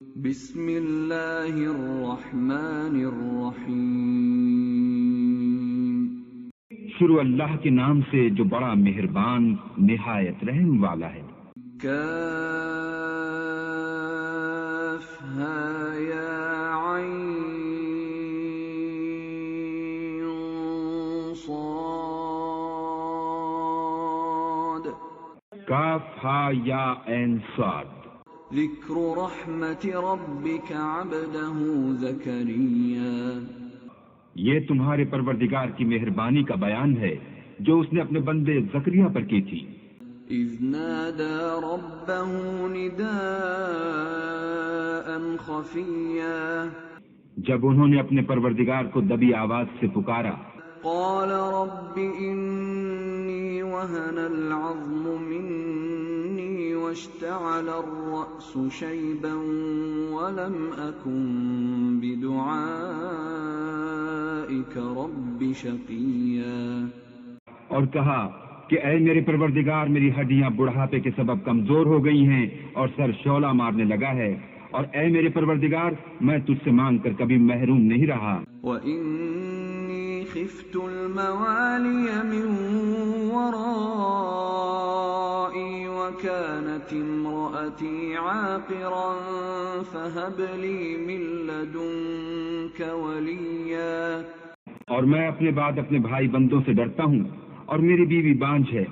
بسم اللہ الرحمن الرحیم۔ شروع اللہ کے نام سے جو بڑا مہربان نہایت رحم والا ہے۔ کاف ہا یا عین صاد۔ کاف ہا یا عین صاد۔ ذکر رحمت ربک عبدہ زکریا۔ یہ تمہارے پروردگار کی مہربانی کا بیان ہے جو اس نے اپنے بندے زکریا پر کی تھی۔ اذ نادى ربه نداء خفیا۔ جب انہوں نے اپنے پروردگار کو دبی آواز سے پکارا۔ قال رب انی وهن العظم منی واشتعل الرأس شیبا ولم اکن بدعائک رب شقیا۔ اور کہا کہ اے میرے پروردگار، میری ہڈیاں بڑھاپے کے سبب کمزور ہو گئی ہیں اور سر شعلہ مارنے لگا ہے، اور اے میرے پروردگار، میں تجھ سے مانگ کر کبھی محروم نہیں رہا۔ وَإِنِّي خِفْتُ الْمَوَالِيَ مِنْ وَرَائِي وَكَانَتِ امْرَأَتِي عَاقِرًا فَهَبْ لِي مِنْ لَدُنْكَ وَلِيًّا۔ اور میں اپنے بعد اپنے بھائی بندوں سے ڈرتا ہوں، اور میری بیوی بانجھ ہے،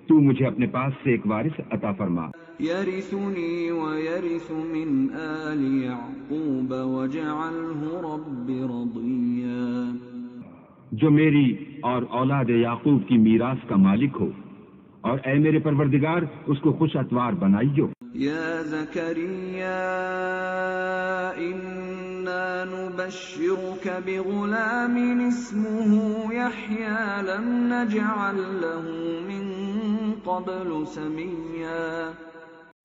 تو مجھے اپنے پاس سے ایک وارث عطا فرما۔ يَرِثُنِي وَيَرِثُ مِنْ آلِ يَعْقُوبَ وَاجْعَلْهُ رَبِّ رَضِيًّا۔ جو میری اور اولاد یعقوب کی میراث کا مالک ہو، اور اے میرے پروردگار اس کو خوش اتوار بنائیو۔ یا زکریا انا نبشرک بغلام اسمه یحیی لم نجعل له من قبل سمیا۔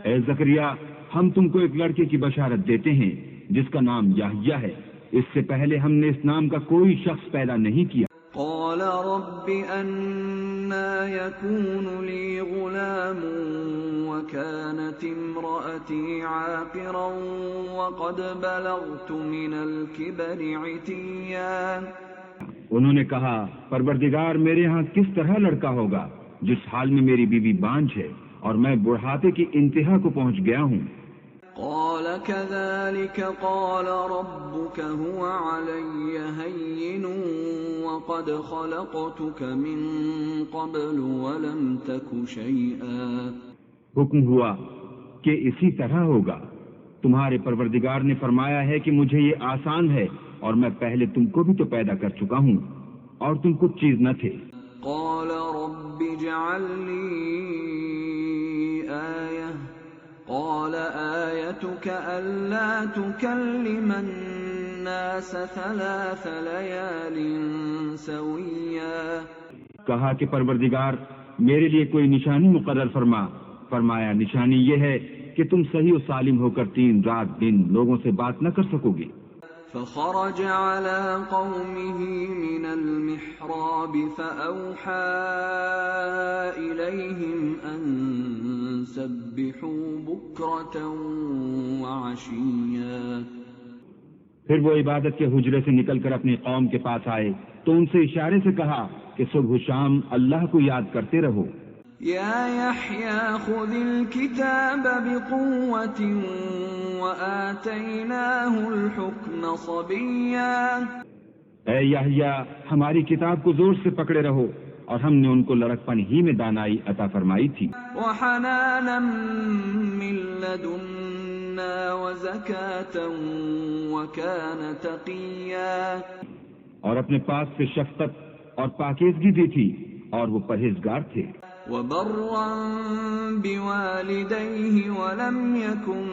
اے زکریا، ہم تم کو ایک لڑکے کی بشارت دیتے ہیں جس کا نام یحییٰ ہے، اس سے پہلے ہم نے اس نام کا کوئی شخص پیدا نہیں کیا۔ قال رب أنا يكون لي غلام وكانت امرأتي عاقرا وقد بلغت من الكبر عتيا۔ انہوں نے کہا، پروردگار، میرے ہاں کس طرح لڑکا ہوگا جس حال میں میری بیوی بانجھ ہے اور میں بڑھاپے کی انتہا کو پہنچ گیا ہوں۔ قال كذلك قال ربك هو علي هين وقد خلقتك من قبل ولم تك شيئا۔ حکم ہوا کہ اسی طرح ہوگا، تمہارے پروردگار نے فرمایا ہے کہ مجھے یہ آسان ہے، اور میں پہلے تم کو بھی تو پیدا کر چکا ہوں اور تم کچھ چیز نہ تھے۔ قال رب اجعل لي آية قال آيتك ألا تكلم الناس 3 ليال سويا۔ کہا کہ پروردگار میرے لیے کوئی نشانی مقرر فرما۔ فرمایا، نشانی یہ ہے کہ تم صحیح و سالم ہو کر 3 رات دن لوگوں سے بات نہ کر سکو گے۔ فخرج على قومه من المحراب فأوحى إليهم أن سبحوا بكرة وعشيا۔ پھر وہ عبادت کے حجرے سے نکل کر اپنی قوم کے پاس آئے تو ان سے اشارے سے کہا کہ صبح و شام اللہ کو یاد کرتے رہو۔ یا یحییٰ خذ الکتاب بقوة وآتیناہ الحکم صبیا۔ اے یحییٰ، ہماری کتاب کو زور سے پکڑے رہو، اور ہم نے ان کو لڑکپن ہی میں دانائی عطا فرمائی تھی۔ وحنانا من لدنا وزکاة وکان تقیا۔ اور اپنے پاس سے شفقت اور پاکیزگی دی تھی، اور وہ پرہیزگار تھے۔ وبرا بوالديه ولم يكن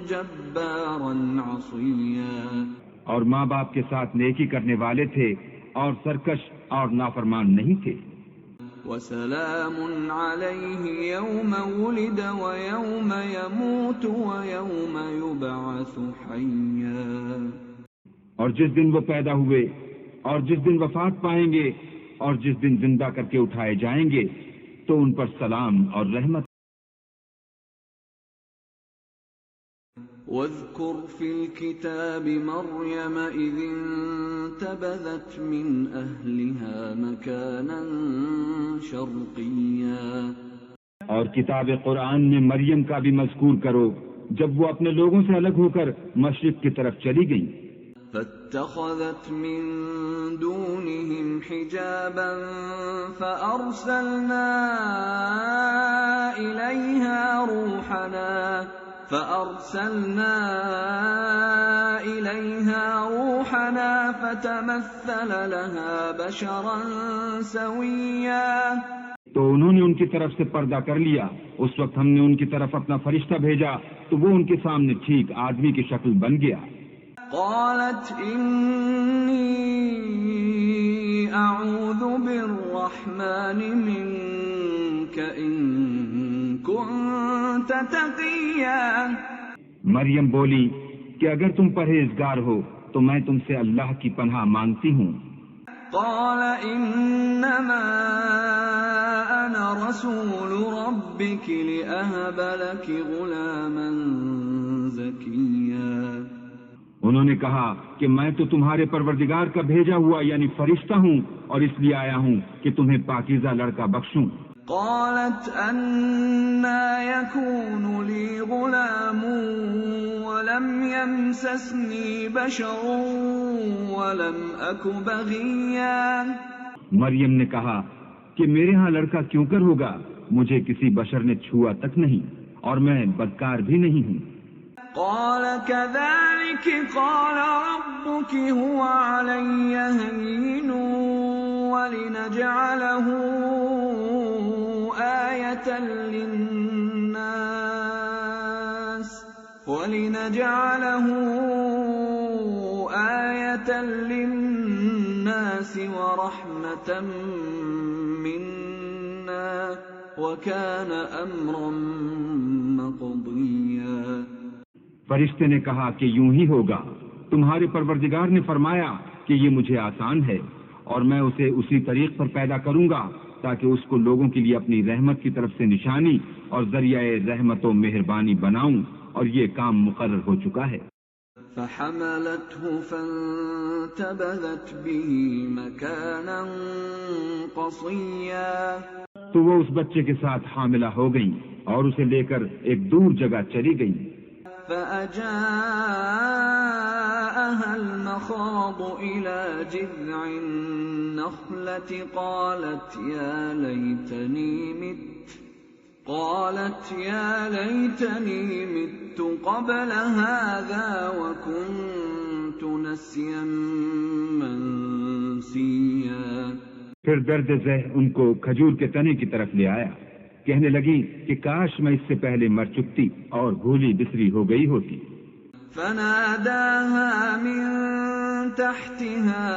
جبارا عصيا۔ اور ماں باپ کے ساتھ نیکی کرنے والے تھے اور سرکش اور نافرمان نہیں تھے۔ وسلام عليه يوم ولد ويوم يموت ويوم يبعث حيا۔ اور جس دن وہ پیدا ہوئے اور جس دن وفات پائیں گے اور جس دن زندہ کر کے اٹھائے جائیں گے تو ان پر سلام اور رحمت واذكر في الكتاب مريم إذ انتبذت من أهلها مكانا شرقيا، اور کتاب قرآن میں مریم کا بھی مذکور کرو جب وہ اپنے لوگوں سے الگ ہو کر مشرق کی طرف چلی گئیں۔ فاتخذت من دونهم حجابا فأرسلنا إليها روحنا فتمثل لها بشرا سويا، تو انہوں نے ان کی طرف سے پردہ کر لیا۔ اس وقت ہم نے ان کی طرف اپنا فرشتہ بھیجا تو وہ ان کے سامنے ٹھیک آدمی کی شکل بن گیا۔ قالت إني أعوذ بالرحمن منك إن كنت تقيا، مریم بولی کہ اگر تم پرہیزگار ہو تو میں تم سے اللہ کی پناہ مانگتی ہوں۔ قال إنما أنا رسول ربك لأهب لك غلاما زكيا، انہوں نے کہا کہ میں تو تمہارے پروردگار کا بھیجا ہوا یعنی فرشتہ ہوں اور اس لیے آیا ہوں کہ تمہیں پاکیزہ لڑکا بخشوں۔ قالت أنى يكون لي غلام ولم يمسسني بشر ولم أك بغيا، مریم نے کہا کہ میرے ہاں لڑکا کیوں کر ہوگا، مجھے کسی بشر نے چھوا تک نہیں اور میں بدکار بھی نہیں ہوں۔ قال كذلك قال ربك هو علي هين ولنجعله آية للناس ورحمة منا وكان أمرا مقضيا۔ فرشتے نے کہا کہ یوں ہی ہوگا، تمہارے پروردگار نے فرمایا کہ یہ مجھے آسان ہے اور میں اسے اسی طریق پر پیدا کروں گا تاکہ اس کو لوگوں کے لیے اپنی رحمت کی طرف سے نشانی اور ذریعہ رحمت و مہربانی بناؤں، اور یہ کام مقرر ہو چکا ہے۔ فحملته فانتبذت به مكانا قصيا، تو وہ اس بچے کے ساتھ حاملہ ہو گئیں اور اسے لے کر ایک دور جگہ چلی گئیں۔ فأجاءها المخاض إلى جذع النخلة قالت يا ليتني مت قبل هذا وكنت نسيا منسيا، پھر درد ذہ ان کو کھجور کے تنے کی طرف لے آیا، کہنے لگی کہ کاش میں اس سے پہلے مر چکتی اور بھولی بسری ہو گئی ہوتی۔ فناداها من تحتها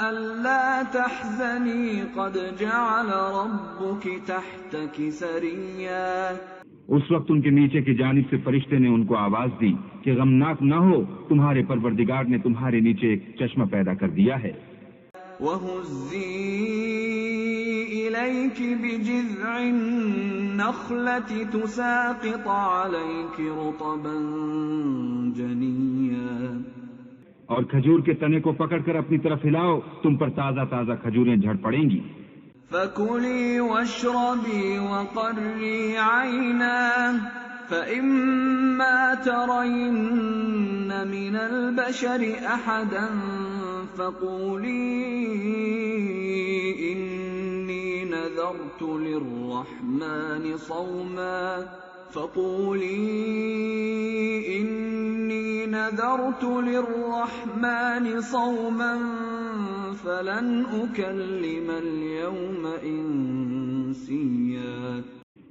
ألا تحزني قد جعل ربك تحتك سريا، اس وقت ان کے نیچے کی جانب سے فرشتے نے ان کو آواز دی کہ غمناک نہ ہو، تمہارے پروردگار نے تمہارے نیچے ایک چشمہ پیدا کر دیا ہے۔ وَهُزِّي إِلَيْكِ بِجِذْعِ النَّخْلَةِ تُسَاقِطْ عَلَيْكِ رُطَبًا جَنِيًّا، اور کھجور کے تنے کو پکڑ کر اپنی طرف ہلاؤ، تم پر تازہ تازہ کھجوریں جھڑ پڑیں گی۔ فَكُلِي وَاشْرَبِي وَقَرِّي عَيْنًا فَإِمَّا تَرَيِنَّ مِنَ الْبَشَرِ أَحَدًا فَقُولِي إِنِّي نَذَرْتُ لِلرَّحْمَنِ صَوْمًا فَلَنْ أُكَلِّمَ الْيَوْمَ إِنسِيًّا،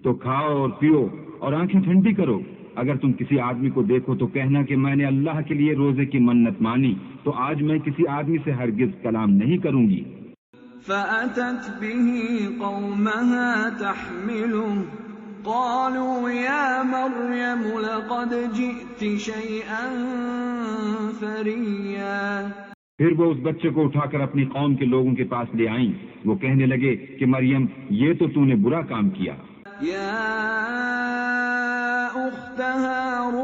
تو کھاؤ اور پیو اور آنکھیں ٹھنڈی کرو، اگر تم کسی آدمی کو دیکھو تو کہنا کہ میں نے اللہ کے لیے روزے کی منت مانی، تو آج میں کسی آدمی سے ہرگز کلام نہیں کروں گی۔ فَأَتَتْ بِهِ قَوْمَهَا تَحْمِلُهُ قَالُوا يَا مَرْيَمُ لَقَدْ جِئْتِ شَيْئًا فَرِيًّا، پھر وہ اس بچے کو اٹھا کر اپنی قوم کے لوگوں کے پاس لے آئیں، وہ کہنے لگے کہ مریم یہ تو نے برا کام کیا۔ یا اخت ہارون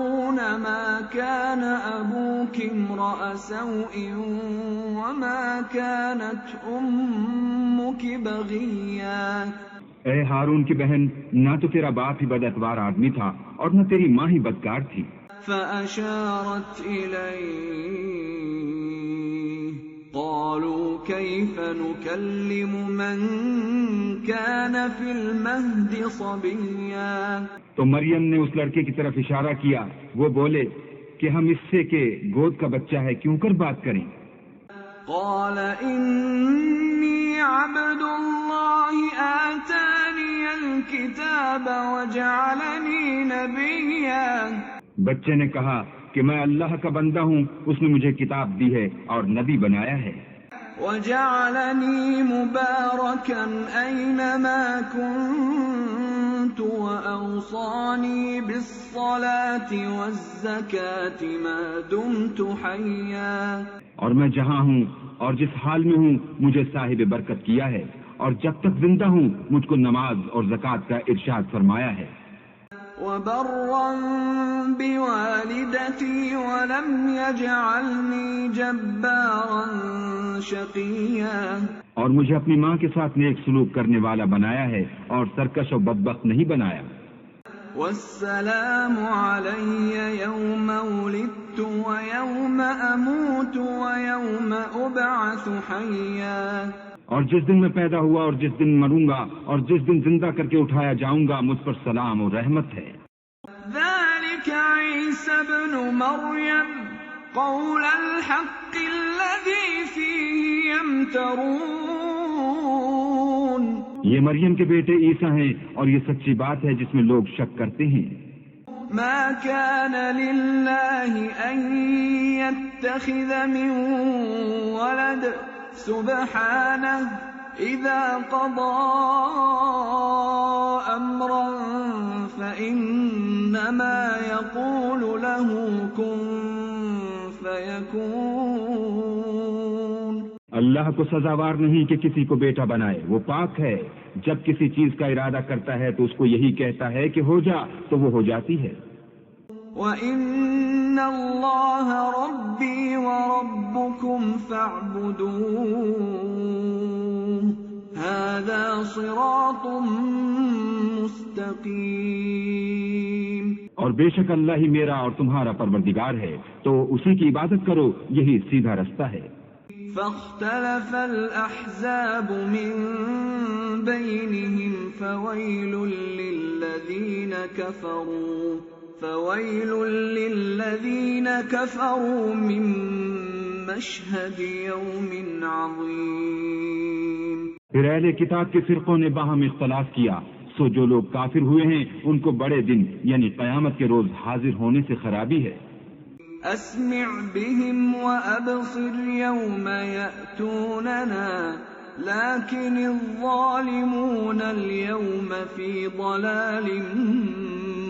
ما كان أبوك امرأ سوء وما كانت أمك بغيا. اے ہارون کی بہن، نہ تو تیرا باپ ہی بد اتوار آدمی تھا اور نہ تیری ماں ہی بدکار تھی. فأشارت إليه قالوا كيف نكلم من كان في المهد صبيا. تو مریم نے اس لڑکے کی طرف اشارہ کیا. وہ بولے کہ ہم اس سے کہ گود کا بچہ ہے کیوں کر بات کریں. قال إني عبد الله آتاني الكتاب وجعلني نبيا. بچے نے کہا کہ میں اللہ کا بندہ ہوں، اس نے مجھے کتاب دی ہے اور نبی بنایا ہے. وجعلني مباركا أينما كنت وأوصاني بالصلاة والزكاة ما دمت حيا. اور میں جہاں ہوں اور جس حال میں ہوں مجھے صاحب برکت کیا ہے، اور جب تک زندہ ہوں مجھ کو نماز اور زکوٰۃ کا ارشاد فرمایا ہے. وبرا بوالدتي ولم يجعلني جبارا شقيا. اور مجھے اپنی ماں کے ساتھ نیک سلوک کرنے والا بنایا ہے اور سرکش و بدبخت نہیں بنایا. والسلام علي يوم ولدت ويوم أموت ويوم أبعث حيا. اور جس دن میں پیدا ہوا اور جس دن مروں گا اور جس دن زندہ کر کے اٹھایا جاؤں گا مجھ پر سلام اور رحمت ہے. ذلك عيسى ابن مريم قول الحق الذي فيه يمترون. یہ مریم کے بیٹے عیسیٰ ہیں اور یہ سچی بات ہے جس میں لوگ شک کرتے ہیں. ما كان لله أن يتخذ من ولد سبحانه إذا قضى أمرا فإنما يقول له كن فيكون. اللہ کو سزاوار نہیں کہ کسی کو بیٹا بنائے، وہ پاک ہے. جب کسی چیز کا ارادہ کرتا ہے تو اس کو یہی کہتا ہے کہ ہو جا تو وہ ہو جاتی ہے. وَإِنَّ اللَّهَ رَبِّي وَرَبُّكُمْ فَاعْبُدُوهُ هَذَا صِرَاطٌ مُسْتَقِيمٌ. اور بے شک اللہ ہی میرا اور تمہارا پروردگار ہے، تو اسی کی عبادت کرو، یہی سیدھا رستہ ہے. فاختلف الأحزاب من بينهم فويل للذين كفروا من مشهد يوم عظيم. پھر اہل کتاب کے فرقوں نے باہم اختلاف کیا، سو جو لوگ کافر ہوئے ہیں ان کو بڑے دن یعنی قیامت کے روز حاضر ہونے سے خرابی ہے. أسمع بهم وأبصر يوم يأتوننا لكن الظالمون اليوم في ضلال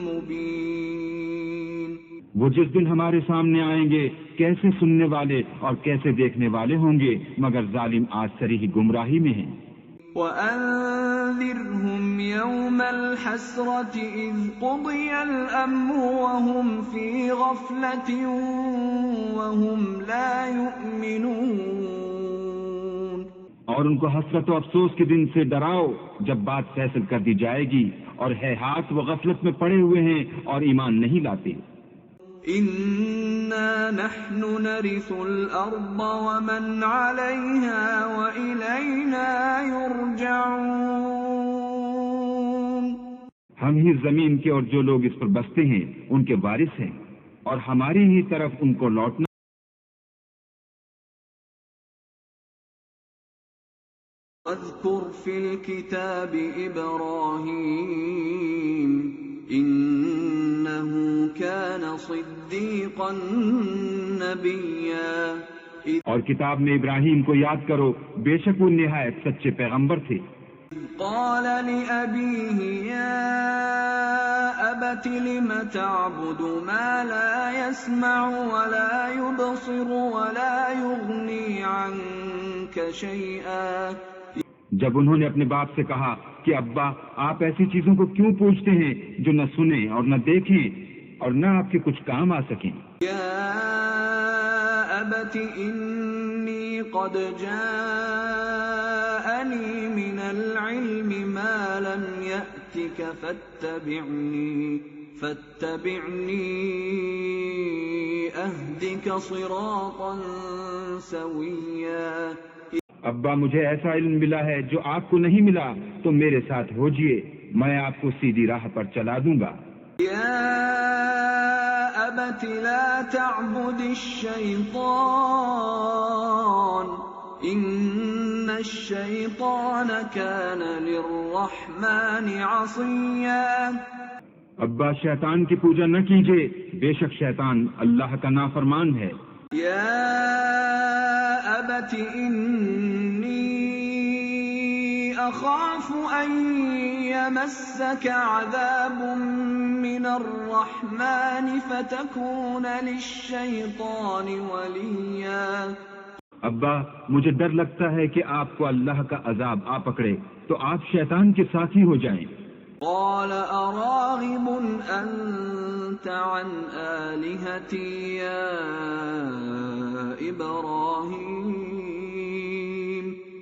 مبين. وہ جس دن ہمارے سامنے آئیں گے کیسے سننے والے اور کیسے دیکھنے والے ہوں گے، مگر ظالم آج صریح گمراہی میں ہیں. وَأَنذِرْهُمْ يَوْمَ الْحَسْرَةِ إِذْ قُضِيَ الْأَمْرُ وَهُمْ فِي غَفْلَةٍ وَهُمْ لَا يُؤْمِنُونَ. اور ان کو حسرت و افسوس کے دن سے ڈراؤ جب بات فیصل کر دی جائے گی اور ہے ہاتھ وہ غفلت میں پڑے ہوئے ہیں اور ایمان نہیں لاتے. إِنَّا نَحْنُ نَرِثُ الْأَرْضَ وَمَنْ عَلَيْهَا وَإِلَيْنَا يُرْجَعُونَ. ہم ہی زمین کے اور جو لوگ اس پر بستے ہیں ان کے وارث ہیں اور ہماری ہی طرف ان کو لوٹنا. واذكر في الكتاب إبراهيم إنه كان صديقا نبيا. اور کتاب میں ابراہیم کو یاد کرو، بے شک وہ نہایت سچے پیغمبر تھے. قال لأبيه يا أبت لم تعبد ما لا يسمع ولا يبصر ولا يغني عنك شيئا. جب انہوں نے اپنے باپ سے کہا کہ ابا آپ ایسی چیزوں کو کیوں پوچھتے ہیں جو نہ سنیں اور نہ دیکھیں اور نہ آپ کے کچھ کام آ سکیں۔ یا ابت انی قد جاءنی من العلم ما لم یأتک فاتبعنی اہدک صراطا سویا۔ ابا مجھے ایسا علم ملا ہے جو آپ کو نہیں ملا، تو میرے ساتھ ہوجئے، میں آپ کو سیدھی راہ پر چلا دوں گا۔ یا ابت لا تعبد الشیطان ان الشیطان کان للرحمن عصیا۔ ابا شیطان کی پوجا نہ کیجیے، بے شک شیطان اللہ کا نافرمان ہے۔ یا ابت انی اخاف ان یمسک عذاب من الرحمن فتکون للشیطان ولیا۔ ابا مجھے ڈر لگتا ہے کہ آپ کو اللہ کا عذاب آ پکڑے تو آپ شیطان کے ساتھی ہو جائیں۔ قال اراغب انت عن آلهتی یا ابراہیم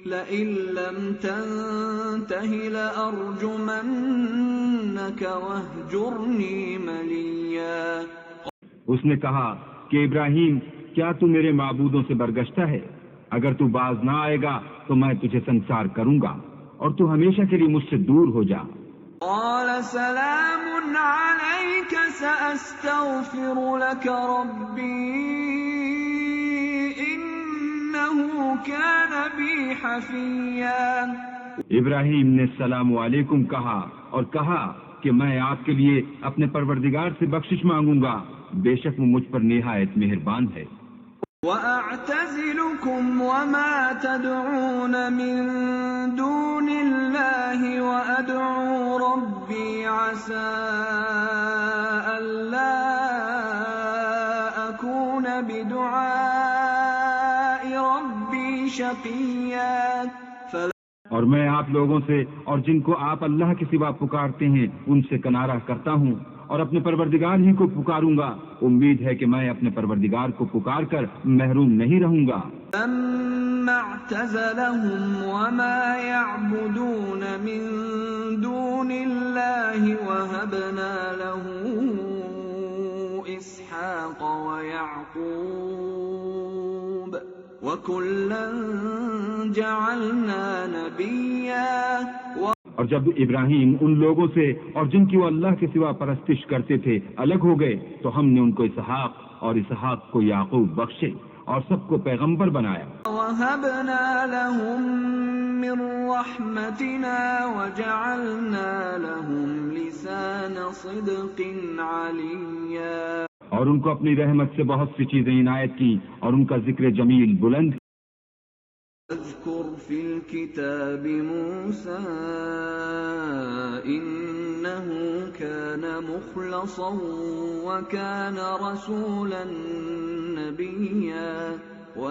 لئن لم تنته لأرجمنك واہجرنی ملیا۔ اس نے کہا کہ ابراہیم کیا تو میرے معبودوں سے برگشتہ ہے؟ اگر تو باز نہ آئے گا تو میں تجھے سنسار کروں گا اور تو ہمیشہ کے لیے مجھ سے دور ہو جا۔ قال سلام علیک سأستغفر لك ربی انه كان بی حفیا۔ ابراہیم نے السلام علیکم کہا اور کہا کہ میں آپ کے لیے اپنے پروردگار سے بخشش مانگوں گا، بے شک وہ مجھ پر نہایت مہربان ہے۔ وَأَعْتَزِلُكُمْ وَمَا تَدْعُونَ مِن دُونِ اللَّهِ وَأَدْعُو رَبِّي عَسَىٰ أَلَّا أَكُونَ بِدُعَاءِ رَبِّي شَقِيًّا۔ اور میں آپ لوگوں سے اور جن کو آپ اللہ کے سوا پکارتے ہیں ان سے کنارہ کرتا ہوں اور اپنے پروردگار ہی کو پکاروں گا، امید ہے کہ میں اپنے پروردگار کو پکار کر محروم نہیں رہوں گا۔ فَلَمَّا اعْتَزَلَهُمْ وَمَا يَعْبُدُونَ مِن دُونِ اللَّهِ وَهَبْنَا لَهُ إِسْحَاقَ وَيَعْقُوبَ وَكُلًّا جَعَلْنَا نَبِيًّا۔ اور جب ابراہیم ان لوگوں سے اور جن کی وہ اللہ کے سوا پرستش کرتے تھے الگ ہو گئے تو ہم نے ان کو اسحاق اور اسحاق کو یعقوب بخشے اور سب کو پیغمبر بنایا۔ وَهَبْنَا لَهُم مِّن رَّحْمَتِنَا وَجَعَلْنَا لَهُمْ لِسَانَ صِدْقٍ عَلِيًّا۔ اور ان کو اپنی رحمت سے بہت سی چیزیں عنایت کی اور ان کا ذکر جمیل بلند۔ اذکر فی الکتاب موسیٰ انہ کان مخلصا وکان رسولا نبیا۔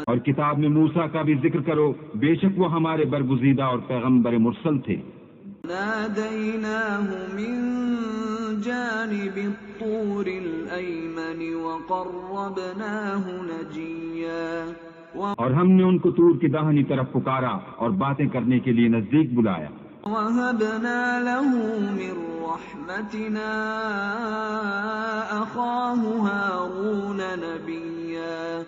اور کتاب میں موسیٰ کا بھی ذکر کرو، بے شک وہ ہمارے برگزیدہ اور پیغمبر مرسل تھے۔ نادیناہ من جانب الطور الایمن وقربناہ نجیا۔ اور ہم نے ان کو طور کی داہنی طرف پکارا اور باتیں کرنے کے لیے نزدیک بلایا۔ وَهَبْنَا لَهُ مِن رَّحْمَتِنَا أَخَاهُ هَارُونَ نَبِيًّا۔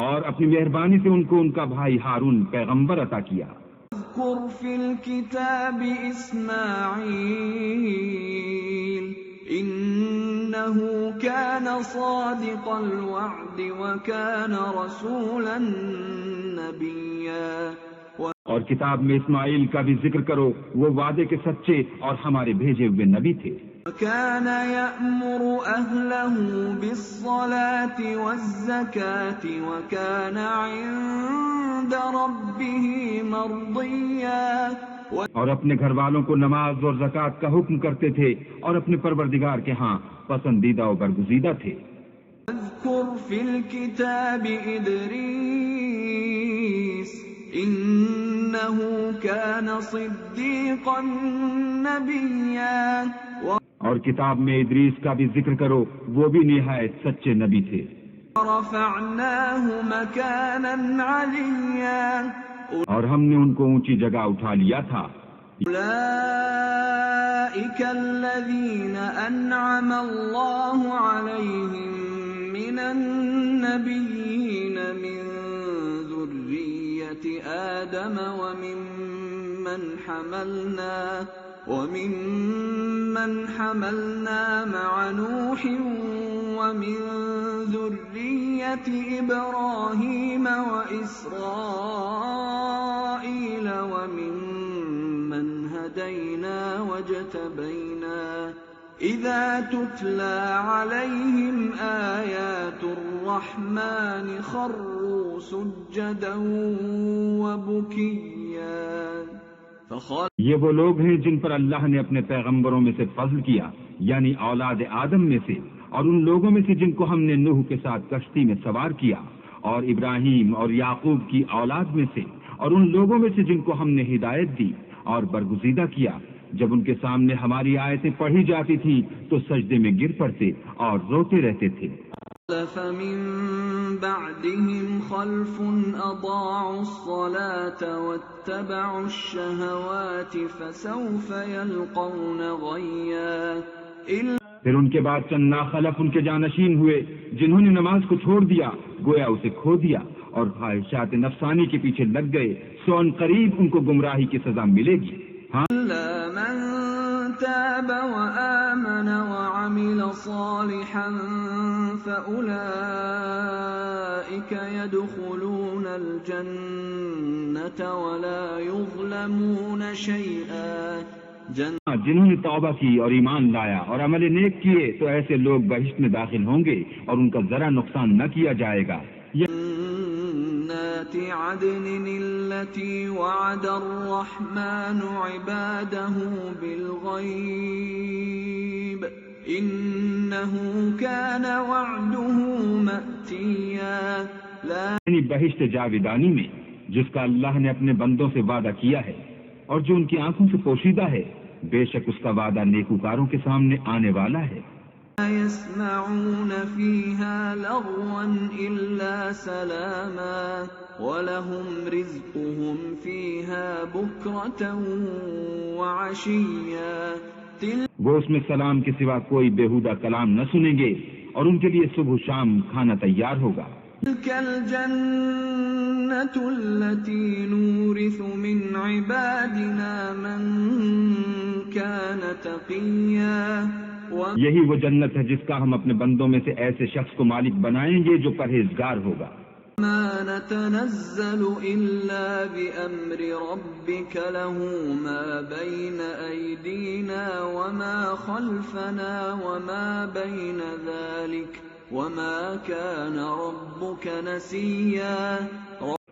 اور اپنی مہربانی سے ان کو ان کا بھائی ہارون پیغمبر عطا کیا۔ اذکر فی الکتاب اسماعیل انہ کان صادق الوعد وکان رسولا نبیا۔ اور کتاب میں اسماعیل کا بھی ذکر کرو، وہ وعدے کے سچے اور ہمارے بھیجے ہوئے نبی تھے۔ وَكَانَ يَأْمُرُ أَهْلَهُ بِالصَّلَاةِ وَالزَّكَاةِ وَكَانَ عِندَ رَبِّهِ مَرْضِيًّا۔ اور اپنے گھر والوں کو نماز اور زکوٰۃ کا حکم کرتے تھے اور اپنے پروردگار کے ہاں پسندیدہ و برگزیدہ تھے۔ اذکر فی الکتاب ادریس انہ کان صدیقا نبیا۔ اور کتاب میں ادریس کا بھی ذکر کرو، وہ بھی نہایت سچے نبی تھے۔ رفعناه مكانا عليا اور ہم نے ان کو اونچی جگہ اٹھا لیا تھا۔ أولئك الذين أنعم الله عليهم من النبيين من ذرية آدم وممن حملنا مع نوح ومن ذرية إبراهيم وإسرائيل وممن هدينا واجتبينا إذا تتلى عليهم آيات الرحمن خروا سجدا وبكيا۔ یہ وہ لوگ ہیں جن پر اللہ نے اپنے پیغمبروں میں سے فضل کیا، یعنی اولاد آدم میں سے، اور ان لوگوں میں سے جن کو ہم نے نوح کے ساتھ کشتی میں سوار کیا، اور ابراہیم اور یعقوب کی اولاد میں سے، اور ان لوگوں میں سے جن کو ہم نے ہدایت دی اور برگزیدہ کیا۔ جب ان کے سامنے ہماری آیتیں پڑھی جاتی تھیں تو سجدے میں گر پڑتے اور روتے رہتے تھے۔ فمن بعدهم خلف أضاعوا الصلاة واتبعوا الشهوات فسوف يلقون غيا۔ پھر ان کے بعد چند ناخلف ان کے جانشین ہوئے جنہوں نے نماز کو چھوڑ دیا، گویا اسے کھو دیا، اور خواہشات نفسانی کے پیچھے لگ گئے، سو ان قریب ان کو گمراہی کی سزا ملے گی۔ إلا من تاب وآمن وعمل صالحا فأولئك يدخلون الجنة ولا يظلمون شيئا۔ جنہوں نے توبہ کی اور ایمان لایا اور عمل نیک کیے تو ایسے لوگ بہشت میں داخل ہوں گے اور ان کا ذرا نقصان نہ کیا جائے گا۔ جنات عدن التي وعد الرحمن عباده بالغيب إنه كان وعده مأتيا۔ یعنی بہشت جاودانی میں جس کا اللہ نے اپنے بندوں سے وعدہ کیا ہے اور جو ان کی آنکھوں سے پوشیدہ ہے، بے شک اس کا وعدہ نیکوکاروں کے سامنے آنے والا ہے۔ لا يسمعون فيها لغوا إلا سلاما ولهم رزقهم فيها بكرة وعشيا۔ وہ اس میں سلام کے سوا کوئی بےہودہ کلام نہ سنیں گے اور ان کے لیے صبح و شام کھانا تیار ہوگا۔ تلك الجنة التي نورث من عبادنا من كان تقيا۔ یہی وہ جنت ہے جس کا ہم اپنے بندوں میں سے ایسے شخص کو مالک بنائیں گے جو پرہیزگار ہوگا۔ ما نتنزل إلا بأمر ربك له ما بين أيدينا وما خلفنا وما بين ذلك وما كان ربك نسيا۔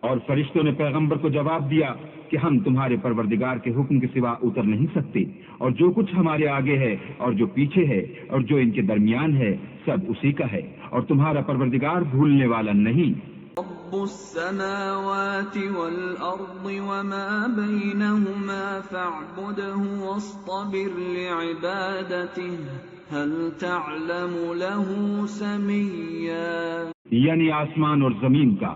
اور فرشتوں نے پیغمبر کو جواب دیا کہ ہم تمہارے پروردگار کے حکم کے سوا اتر نہیں سکتے، اور جو کچھ ہمارے آگے ہے اور جو پیچھے ہے اور جو ان کے درمیان ہے سب اسی کا ہے، اور تمہارا پروردگار بھولنے والا نہیں۔ رب السماوات والأرض وما بينهما فاعبده واصطبر لعبادته هل تعلم له سميا۔ یعنی آسمان اور زمین کا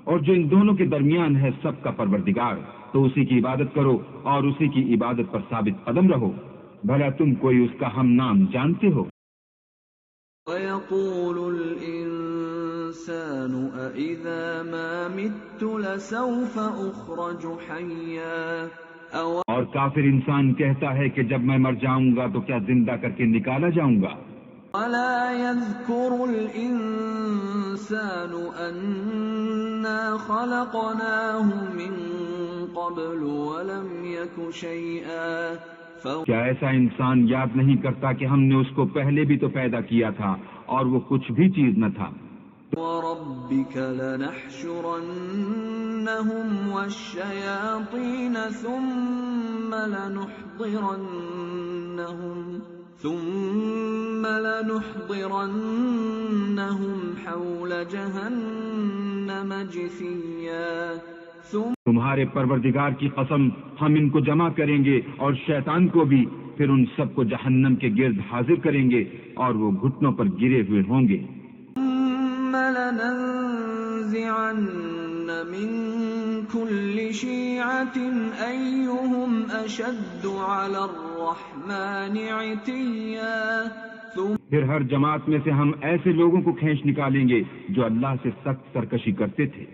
اور جو ان دونوں کے درمیان ہے سب کا پروردگار، تو اسی کی عبادت کرو اور اسی کی عبادت پر ثابت قدم رہو، بھلا تم کوئی اس کا ہم نام جانتے ہو؟ وَيَقُولُ الْإِنسَانُ أَإِذَا مَا مِتُّ لَسَوْفَ أُخْرَجُ حَيًّا۔ اور کافر انسان کہتا ہے کہ جب میں مر جاؤں گا تو کیا زندہ کر کے نکالا جاؤں گا۔ وَلَا يَذْكُرُ الْإِنسَانُ أَنَّا خَلَقْنَاهُ مِن قَبْلُ وَلَمْ يَكُ شَيْئًا۔ کیا ایسا انسان یاد نہیں کرتا کہ ہم نے اس کو پہلے بھی تو پیدا کیا تھا اور وہ کچھ بھی چیز نہ تھا۔ وَرَبِّكَ لَنَحْشُرَنَّهُمْ وَالشَّيَاطِينَ ثُمَّ لَنُحْضِرَنَّهُمْ حَوْلَ جَهَنَّمَ جِثِيًّا۔ ثم تمہارے پروردگار کی قسم ہم ان کو جمع کریں گے اور شیطان کو بھی، پھر ان سب کو جہنم کے گرد حاضر کریں گے اور وہ گھٹنوں پر گرے ہوئے ہوں گے۔ لننزعن من كل شيعة أيهم أشد على الرحمن عتيا پھر ہر جماعت میں سے ہم ایسے لوگوں کو کھینچ نکالیں گے جو اللہ سے سخت سرکشی کرتے تھے۔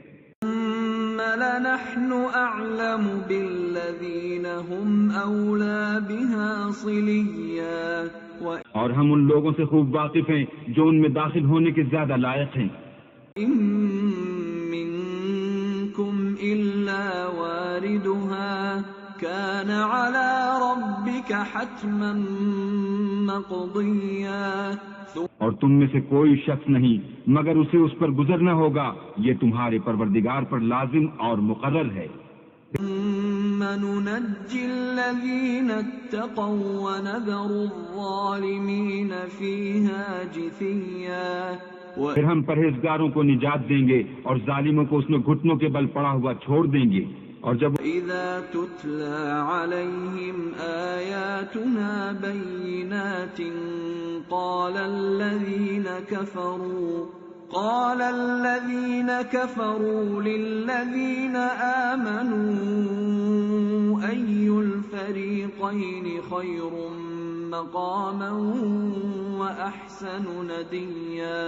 ثم لنحن أعلم بالذين هم أولى بها صليا اور ہم ان لوگوں سے خوب واقف ہیں جو ان میں داخل ہونے کے زیادہ لائق ہیں۔ وَإِن مِّنكُمْ إِلَّا وَارِدُهَا كَانَ عَلَى رَبِّكَ حَتْمًا مَّقْضِيًّا اور تم میں سے کوئی شخص نہیں مگر اسے اس پر گزرنا ہوگا، یہ تمہارے پروردگار پر لازم اور مقرر ہے۔ ثُمَّ نُنَجِّي الَّذِينَ اتَّقَوا وَنَذَرُ الظَّالِمِينَ فِيهَا جِثِيًّا پھر ہم پرہیزگاروں کو نجات دیں گے اور ظالموں کو اس میں گھٹنوں کے بل پڑا ہوا چھوڑ دیں گے۔ اور جب وَإِذَا تُتْلَى عَلَيْهِمْ آيَاتُنَا بَيِّنَاتٍ قَالَ الَّذِينَ كَفَرُوا لِلَّذِينَ آمَنُوا أَيُّ الْفَرِيقَيْنِ خَيْرٌ مَّقَامًا وَأَحْسَنُ نَدِيًّا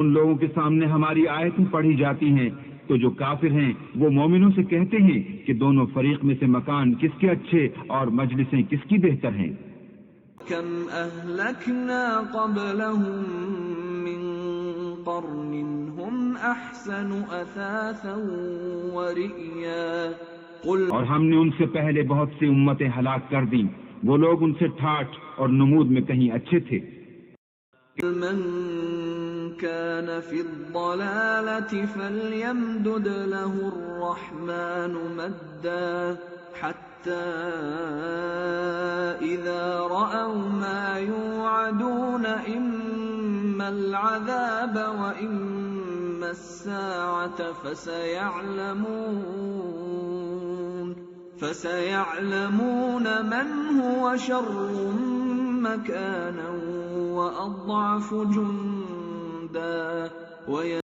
ان لوگوں کے سامنے ہماری آیتیں پڑھی جاتی ہیں تو جو کافر ہیں وہ مومنوں سے کہتے ہیں کہ دونوں فریق میں سے مکان کس کے اچھے اور مجلسیں کس کی بہتر ہیں۔ كَمْ أَهْلَكْنَا قَبْلَهُم مِّن قَرْنٍ هُمْ أَحْسَنُ أَثَاثًا وَرِئْيًا اور ہم نے ان سے پہلے بہت سی امتیں ہلاک کر دیں، وہ لوگ ان سے ٹھاٹھ اور نمود میں کہیں اچھے تھے۔ مَن كَانَ فِي الضَّلَالَةِ فَلْيَمْدُدْ لَهُ الرَّحْمَٰنُ مَدًّا حَتَّىٰ إِذَا رَأَوْا مَا يُوعَدُونَ إِمَّا الْعَذَابَ وَإِمَّا السَّاعَةَ فَسَيَعْلَمُونَ مَنْ هُوَ شَرٌّ مَّكَانًا وَأَضْعَفُ جُندًا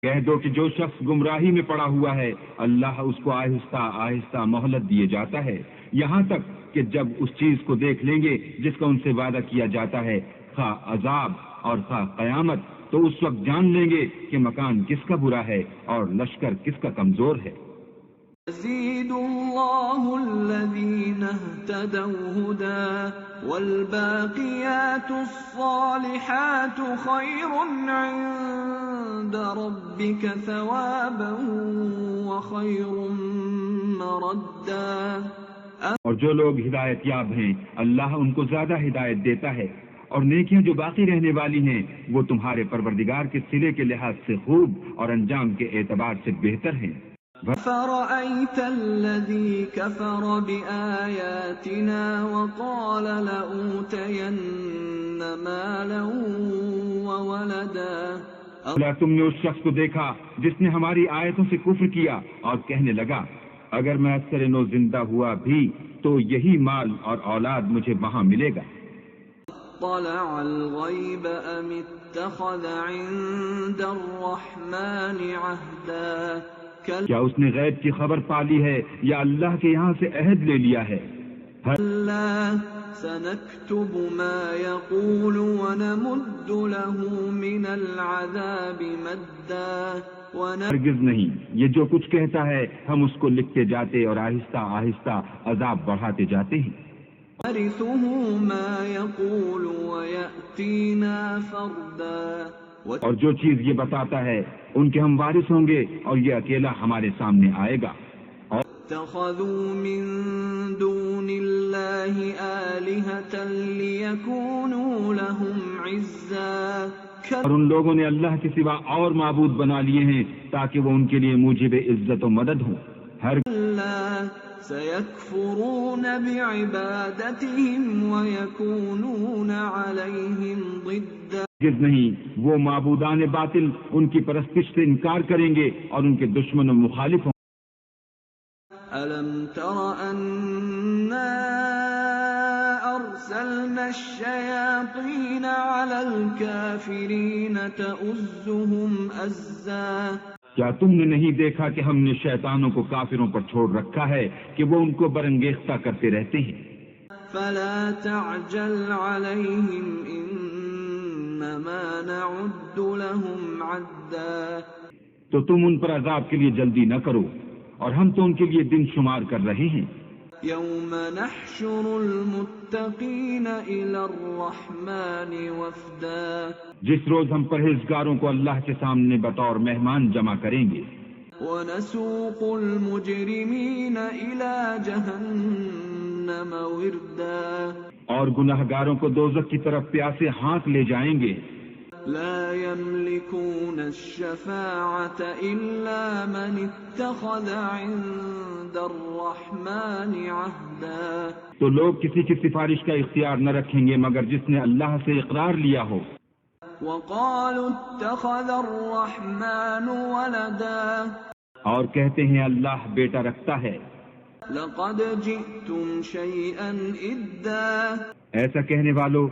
کہہ دو کہ جو شخص گمراہی میں پڑا ہوا ہے اللہ اس کو آہستہ آہستہ مہلت دیے جاتا ہے، یہاں تک کہ جب اس چیز کو دیکھ لیں گے جس کا ان سے وعدہ کیا جاتا ہے، خواہ عذاب اور خواہ قیامت، تو اس وقت جان لیں گے کہ مکان کس کا برا ہے اور لشکر کس کا کمزور ہے۔ يَزِيدُ اللَّهُ الَّذِينَ اهْتَدَوْا هُدًى وَالْبَاقِيَاتُ الصَّالِحَاتُ خَيْرٌ عِندَ رَبِّكَ ثَوَابًا وَخَيْرٌ مَّرَدًّا اور جو لوگ ہدایت یاب ہیں اللہ ان کو زیادہ ہدایت دیتا ہے، اور نیکیاں جو باقی رہنے والی ہیں وہ تمہارے پروردگار کے صلے کے لحاظ سے خوب اور انجام کے اعتبار سے بہتر ہیں۔ فَرَأَيْتَ الَّذِي كَفَرَ بِآيَاتِنَا وَقَالَ لَأُوتَيَنَّ مَالًا وَوَلَدًا کیا تم نے اس شخص کو دیکھا جس نے ہماری آیتوں سے کفر کیا اور کہنے لگا اگر میں اکثر نو زندہ ہوا بھی تو یہی مال اور اولاد مجھے وہاں ملے گا۔ اطلع الغیب ام اتخذ عند الرحمن عہدا کیا اس نے غیب کی خبر پا لی ہے یا اللہ کے یہاں سے عہد لے لیا ہے؟ كلا سنكتب ما يقول ونمد له من العذاب مدا ہرگز نہیں، یہ جو کچھ کہتا ہے ہم اس کو لکھتے جاتے اور آہستہ آہستہ عذاب بڑھاتے جاتے ہیں۔ ورثه ما يقول ويأتينا فردا اور جو چیز یہ بتاتا ہے ان کے ہم وارث ہوں گے اور یہ اکیلا ہمارے سامنے آئے گا۔ اتخذوا من دون الله آلهة ليكونوا لهم عزا اور ان لوگوں نے اللہ کے سوا اور معبود بنا لیے ہیں تاکہ وہ ان کے لیے موجب عزت و مدد ہوں۔ سيكفرون بعبادتهم ويكونون عليهم ضدا ہرگز نہیں، وہ معبودان باطل ان کی پرستش سے انکار کریں گے اور ان کے دشمن و مخالف ہوں أَلَمْ تَرَ أَنَّا أَرْسَلْنَا الشَّيَاطِينَ عَلَى الْكَافِرِينَ تَؤُزُّهُمْ أَزًّا کیا تم نے نہیں دیکھا کہ ہم نے شیطانوں کو کافروں پر چھوڑ رکھا ہے کہ وہ ان کو برانگیختہ کرتے رہتے ہیں؟ فَلَا تَعْجَلْ عَلَيْهِمْ إِنَّمَا نَعُدُّ لَهُمْ عَدًّا تو تم ان پر عذاب کے لیے جلدی نہ کرو، اور ہم تو ان کے لیے دن شمار کر رہے ہیں۔ يَوْمَ نَحْشُرُ الْمُتَّقِينَ إِلَى الرَّحْمَنِ وَفْدًا جس روز ہم پرہیزگاروں کو اللہ کے سامنے بطور مہمان جمع کریں گے۔ وَنَسُوقُ الْمُجْرِمِينَ إِلَى جَهَنَّمَ وِرْدًا اور گناہگاروں کو دوزخ کی طرف پیاسے ہانک لے جائیں گے۔ لا يملكون الشفاعة إلا من اتخذ عند الرحمن عهدا تو لوگ کسی کی سفارش کا اختیار نہ رکھیں گے مگر جس نے اللہ سے اقرار لیا ہو۔ وقالوا اتخذ الرحمن ولدا اور کہتے ہیں اللہ بیٹا رکھتا ہے۔ لقد جئتم شيئا إدا ایسا کہنے والو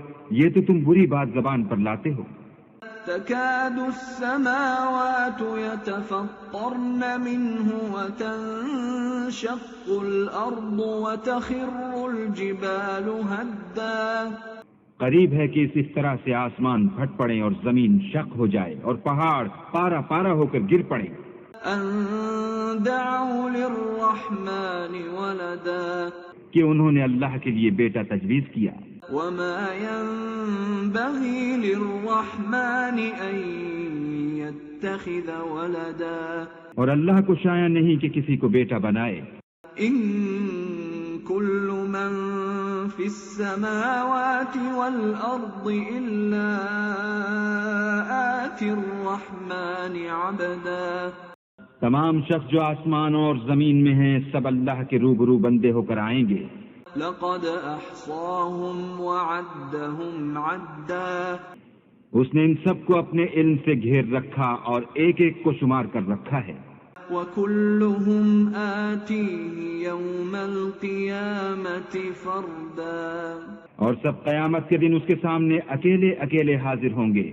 یہ تو تم بری بات زبان پر لاتے ہو۔ تكاد السماوات يتفطرن منه وتنشق الأرض وتخر الجبال هدا قریب ہے کہ اس طرح سے آسمان پھٹ پڑے اور زمین شق ہو جائے اور پہاڑ پارا پارا ہو کر گر پڑے۔ ان دعوا للرحمن ولدا کہ انہوں نے اللہ کے لیے بیٹا تجویز کیا۔ وما ينبغي للرحمن ان يتخذ ولدا اور اللہ کو شایع نہیں کہ کسی کو بیٹا بنائے۔ ان كل من في السماوات والارض الا آتي الرحمن عبدا تمام شخص جو آسمانوں اور زمین میں ہیں سب اللہ کے روبرو بندے ہو کر آئیں گے۔ لقد احصاهم وعدهم عدا اس نے ان سب کو اپنے علم سے گھیر رکھا اور ایک ایک کو شمار کر رکھا ہے۔ وكلهم آتيه يوم القيامة فردا اور سب قیامت کے دن اس کے سامنے اکیلے اکیلے حاضر ہوں گے۔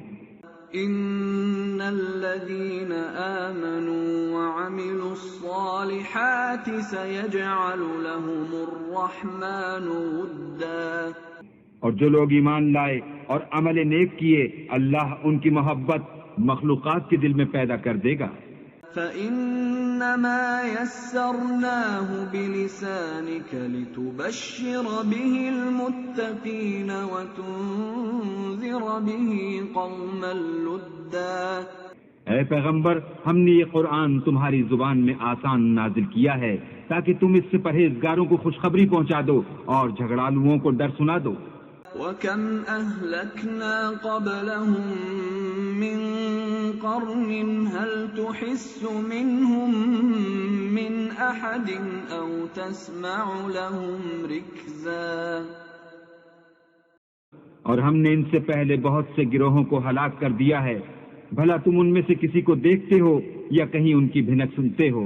ان الذين آمنوا وعملوا الصالحات سيجعل لهم الرحمن ودا اور جو لوگ ایمان لائے اور عمل نیک کیے اللہ ان کی محبت مخلوقات کے دل میں پیدا کر دے گا۔ فإنما يسرناه بلسانك لتبشر به المتقين وتنذر به قوما لدا اے پیغمبر ہم نے یہ قرآن تمہاری زبان میں آسان نازل کیا ہے تاکہ تم اس سے پرہیزگاروں کو خوشخبری پہنچا دو اور جھگڑالوؤں کو ڈر سنا دو۔ وَكَمْ أَهْلَكْنَا قَبْلَهُمْ مِنْ قَرْنٍ هَلْ تُحِسُّ مِنْهُمْ مِنْ أَحَدٍ أَوْ تَسْمَعُ لَهُمْ رِكْزًا اور ہم نے ان سے پہلے بہت سے گروہوں کو ہلاک کر دیا ہے، بھلا تم ان میں سے کسی کو دیکھتے ہو یا کہیں ان کی بھنک سنتے ہو؟